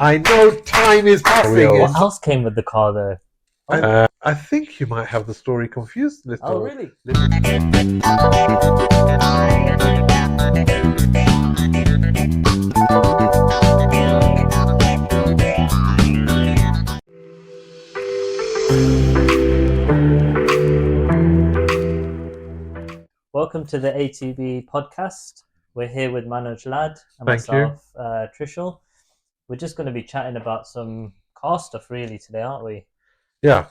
I know time is passing. What else came with the car though? I think you might have the story confused. Oh, really? Welcome to the ATB Podcast. We're here with Manoj Lad and myself, Trishul. We're just going to be chatting about some car stuff really today, aren't we? Yeah.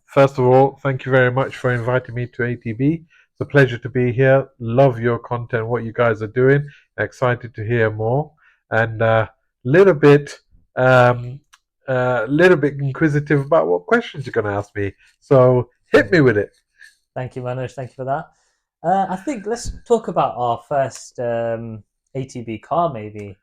First of all, thank you very much for inviting me to ATB. It's a pleasure to be here. Love your content, what you guys are doing. Excited to hear more. And little bit inquisitive about what questions you're going to ask me. So hit me with it. Thank you, Manoj. Thank you for that. I think let's talk about our first ATB car, maybe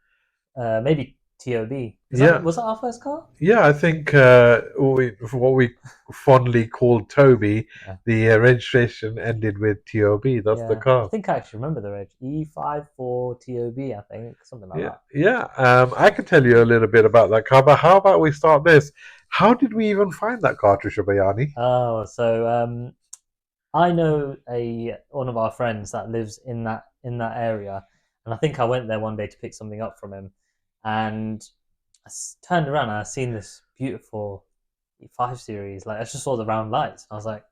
TOB. Was that our first car? Yeah, I think what we fondly called Toby, the registration ended with TOB. That's the car. I think I actually remember the reg. E54 TOB, I think, something like that. Yeah, I can tell you a little bit about that car, but how about we start this? How did we even find that car, Trisha Bayani? Oh, so I know one of our friends that lives in that area, and I think I went there one day to pick something up from him, and I turned around and I seen this beautiful E5 series. Like I just saw the round lights. I was like,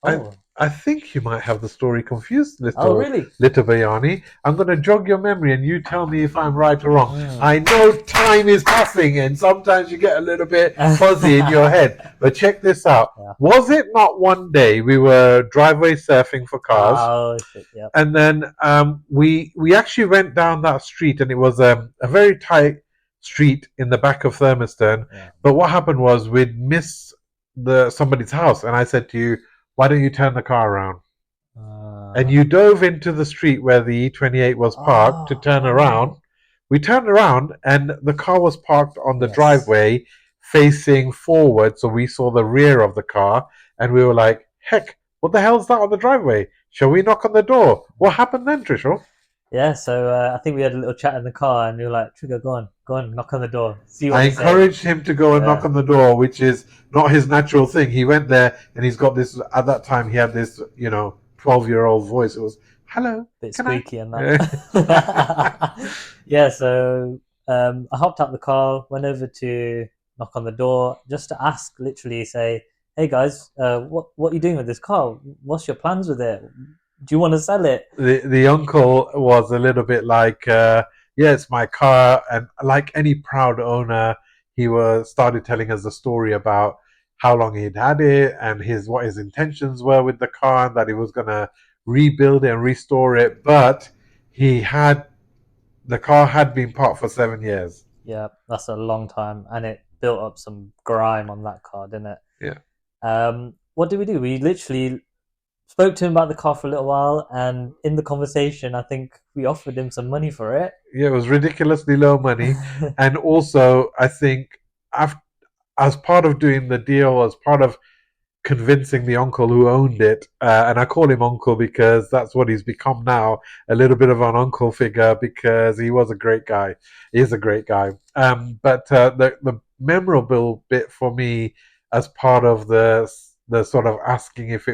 oh. I think you might have the story confused, little Bayani. I'm going to jog your memory and you tell me if I'm right or wrong. I know time is passing and sometimes you get a little bit fuzzy in your head. But check this out. Yeah. Was it not one day we were driveway surfing for cars? Oh, shit, yeah. And then we actually went down that street and it was a very tight street in the back of Thermiston. Yeah. But what happened was we'd missed somebody's house and I said to you, why don't you turn the car around? And you dove into the street where the E28 was parked to turn around. We turned around and the car was parked on the driveway facing forward. So we saw the rear of the car and we were like, heck, what the hell's that on the driveway? Shall we knock on the door? What happened then, Trishul? Yeah, so I think we had a little chat in the car and we were like, Trigger, go on, knock on the door. See what I encouraged him to go and knock on the door, which is not his natural thing. He went there and he's got this, at that time he had this, 12-year-old voice. It was, hello. Bit squeaky and that. So I hopped out the car, went over to knock on the door just to ask, literally say, hey guys, what are you doing with this car? What's your plans with it? Do you want to sell it? The uncle was a little bit like, it's my car. And like any proud owner, he started telling us the story about how long he'd had it and what his intentions were with the car and that he was going to rebuild it and restore it. But the car had been parked for 7 years. Yeah, that's a long time. And it built up some grime on that car, didn't it? Yeah. What did we do? We literally spoke to him about the car for a little while, and in the conversation, I think we offered him some money for it. Yeah, it was ridiculously low money. And also, I think as part of doing the deal, as part of convincing the uncle who owned it, and I call him uncle because that's what he's become now, a little bit of an uncle figure because he was a great guy. He is a great guy. But the memorable bit for me as part of the sort of asking if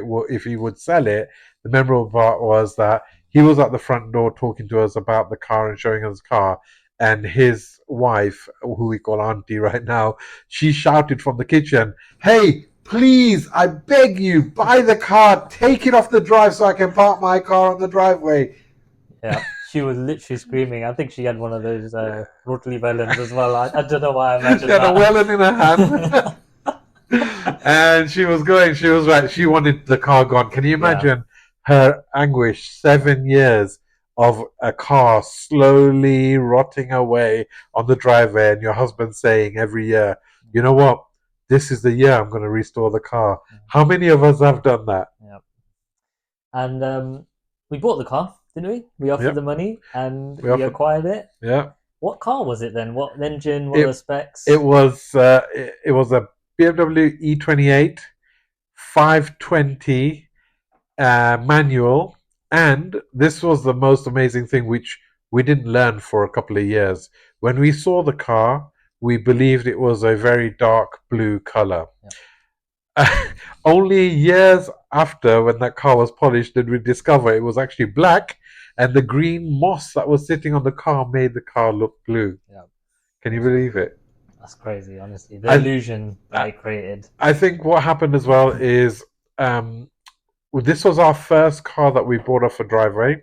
he would sell it, the memorable part was that he was at the front door talking to us about the car and showing us the car, and his wife, who we call Auntie right now, she shouted from the kitchen, hey, please, I beg you, buy the car, take it off the drive so I can park my car on the driveway. Yeah, she was literally screaming. I think she had one of those Rotary Vellons as well. I don't know why I imagined that. She had a Wellen in her hand. And she was right. She wanted the car gone. Can you imagine her anguish? 7 years of a car slowly rotting away on the driveway, and your husband saying every year, you know what? This is the year I'm going to restore the car. How many of us have done that? Yeah. And we bought the car, didn't we? We offered the money and we acquired it. Yeah. What car was it then? What engine? What were the specs? It was a BMW E28 520 manual, and this was the most amazing thing which we didn't learn for a couple of years. When we saw the car, we believed it was a very dark blue color. Yeah. Only years after, when that car was polished, did we discover it was actually black, and the green moss that was sitting on the car made the car look blue. Yeah. Can you believe it? That's crazy, honestly. The I, illusion that I, it created. I think what happened as well is this was our first car that we bought off a driveway.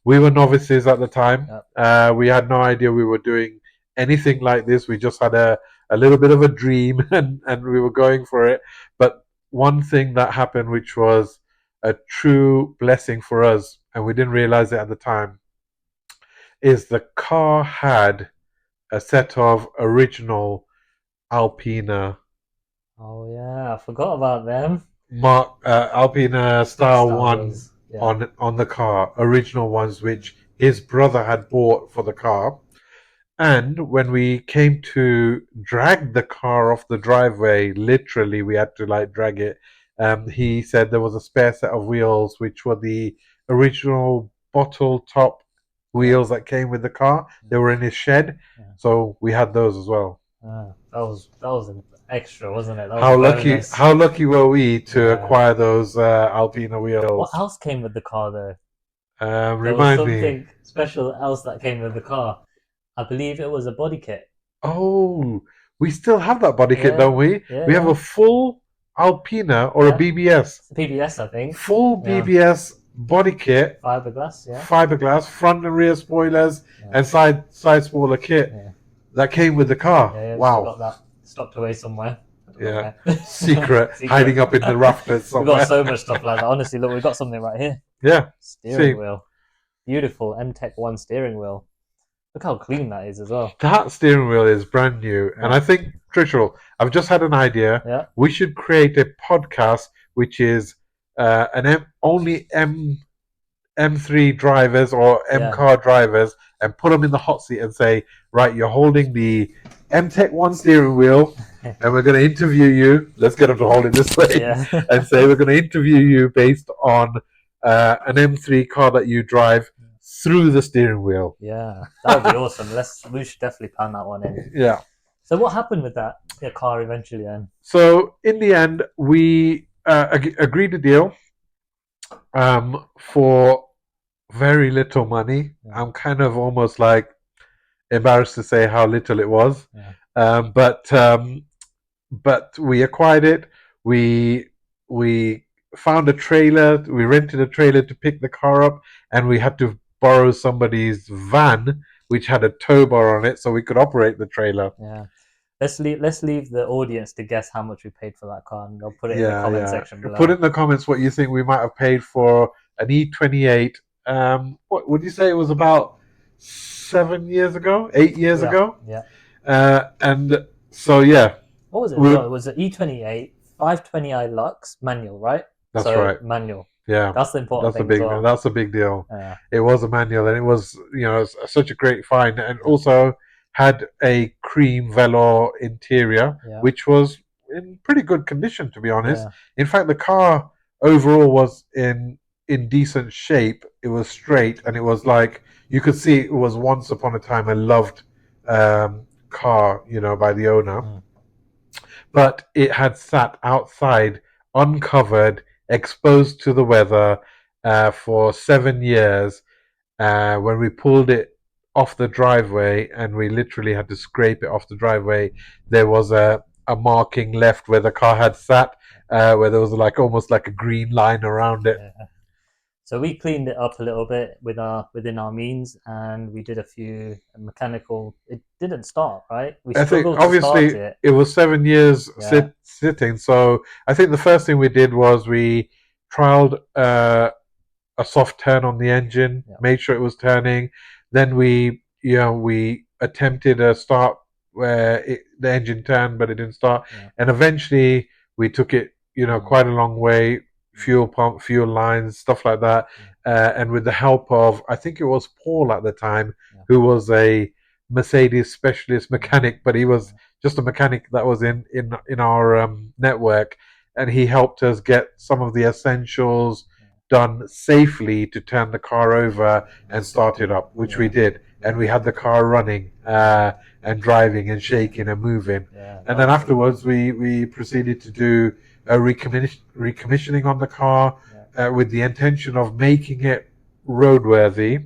We were novices at the time. Yep. We had no idea we were doing anything like this. We just had a little bit of a dream and we were going for it. But one thing that happened, which was a true blessing for us, and we didn't realize it at the time, is the car had a set of original Alpina Oh yeah, I forgot about them. Alpina Star Star One Wars. Yeah. on the car, original ones which his brother had bought for the car. And when we came to drag the car off the driveway, literally we had to like drag it. He said there was a spare set of wheels which were the original bottle top wheels that came with the car. They were in his shed, so we had those as well. That was an extra, wasn't it? That was How a lucky! bonus. How lucky were we to Yeah. acquire those Alpina wheels? What else came with the car though? There was Remind me. something special else that came with the car. I believe it was a body kit. Oh, we still have that body kit, Yeah, don't we? yeah, We have a full Alpina or a Yeah. BBS, It's a PBS, I think. full Yeah. BBS body kit, Fiberglass, yeah. fiberglass, front and rear spoilers, Yeah. and side spoiler kit Yeah. that came with the car. Yeah, Wow. Got that stocked away somewhere. Yeah. Where. Secret, hiding up in the rafters We've somewhere. got so much stuff like that. Honestly, look, we've got something right here. Yeah. Steering See. wheel. Beautiful MTech 1 steering wheel. Look how clean that is as well. That steering wheel is brand new. Yeah. And I think, Trishul, I've just had an idea. Yeah. We should create a podcast which is only M3 drivers or M car drivers, and put them in the hot seat and say, right, you're holding the MTech 1 steering wheel, and we're going to interview you. Let's get them to hold it this way. Yeah. And say, we're going to interview you based on an M3 car that you drive through the steering wheel. Yeah, that would be awesome. We should definitely plan that one in. Yeah. So what happened with that car eventually then? So in the end, we agreed a deal for very little money. Yeah. I'm kind of almost like embarrassed to say how little it was. Yeah. But we acquired it. We found a trailer. We rented a trailer to pick the car up, and we had to borrow somebody's van which had a tow bar on it so we could operate the trailer. Yeah. Let's leave the audience to guess how much we paid for that car, and they'll put it in the comment section below. Put it in the comments what you think we might have paid for an E28. What would you say it was about 8 years ago? Yeah. And so yeah. What was it? It was an E28 520i Lux manual, right? That's right. Manual. Yeah, that's the important thing. That's a big deal. Yeah. It was a manual, and it was such a great find, and also had a cream velour interior, which was in pretty good condition, to be honest. Yeah. In fact, the car overall was in decent shape. It was straight, and it was like you could see it was once upon a time a loved car, by the owner. Mm. But it had sat outside, uncovered, exposed to the weather for 7 years. When we pulled it off the driveway, and we literally had to scrape it off the driveway, there was a marking left where the car had sat, where there was almost like a green line around it. Yeah. So we cleaned it up a little bit within our means, and we did a few mechanical. It didn't start, right? I think obviously it was 7 years sitting. So I think the first thing we did was we trialed a soft turn on the engine, made sure it was turning. Then we attempted a start where the engine turned, but it didn't start. Yeah. And eventually we took it, quite a long way. Fuel pump, fuel lines, stuff like that, and with the help of, I think it was Paul at the time, who was a Mercedes specialist mechanic, but he was just a mechanic that was in our network, and he helped us get some of the essentials done safely to turn the car over and start it up, which we did. and we had the car running and driving and shaking and moving. Yeah, And then afterwards, we proceeded to do a recommissioning on the car with the intention of making it roadworthy,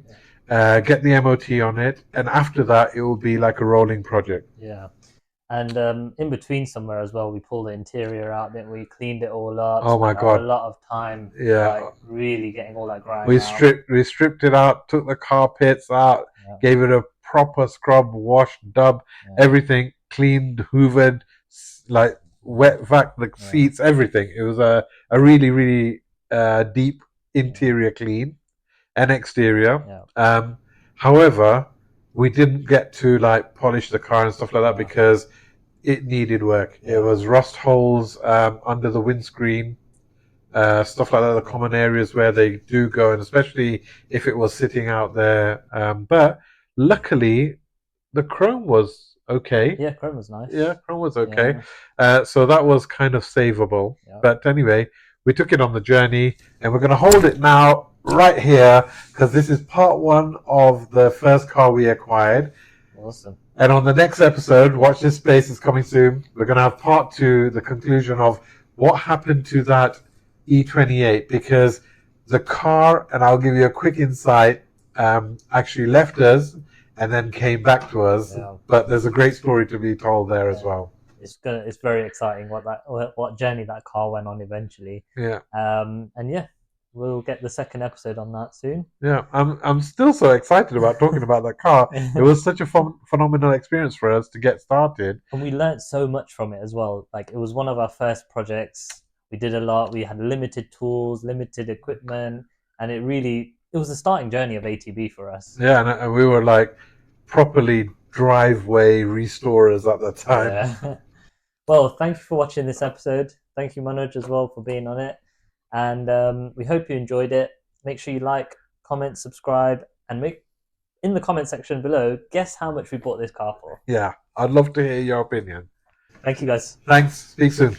get the MOT on it, and after that, it will be like a rolling project. Yeah. And in between somewhere as well, we pulled the interior out, didn't we? Cleaned it all up. Oh my God. A lot of time, Yeah. like really getting all that grime We out. stripped it out, took the carpets out, gave it a proper scrub, wash, dub, everything, cleaned, hoovered, like wet vac the seats, everything. It was a really, really deep interior clean and exterior. However, we didn't get to like polish the car and stuff like that because it needed work. It was rust holes under the windscreen, stuff like that, the common areas where they do go, and especially if it was sitting out there. But luckily, the chrome was okay. Yeah, chrome was nice. Yeah, chrome was okay. So that was kind of savable. But anyway, we took it on the journey, and we're going to hold it now right here because this is part one of the first car we acquired. Awesome. And on the next episode, watch this space, is coming soon. We're going to have part two, the conclusion of what happened to that E28, because the car, and I'll give you a quick insight, actually left us and then came back to us. But there's a great story to be told there as well. It's very exciting what journey that car went on eventually. Yeah. And we'll get the second episode on that soon. Yeah, I'm still so excited about talking about that car. It was such a phenomenal experience for us to get started. And we learned so much from it as well. Like, it was one of our first projects. We did a lot. We had limited tools, limited equipment, and it was the starting journey of ATB for us. Yeah, and we were like properly driveway restorers at the time. Yeah. Well, thank you for watching this episode. Thank you, Manoj, as well, for being on it. And we hope you enjoyed it. Make sure you like, comment, subscribe, and make in the comment section below, guess how much we bought this car for. Yeah, I'd love to hear your opinion. Thank you, guys. Thanks. Speak soon.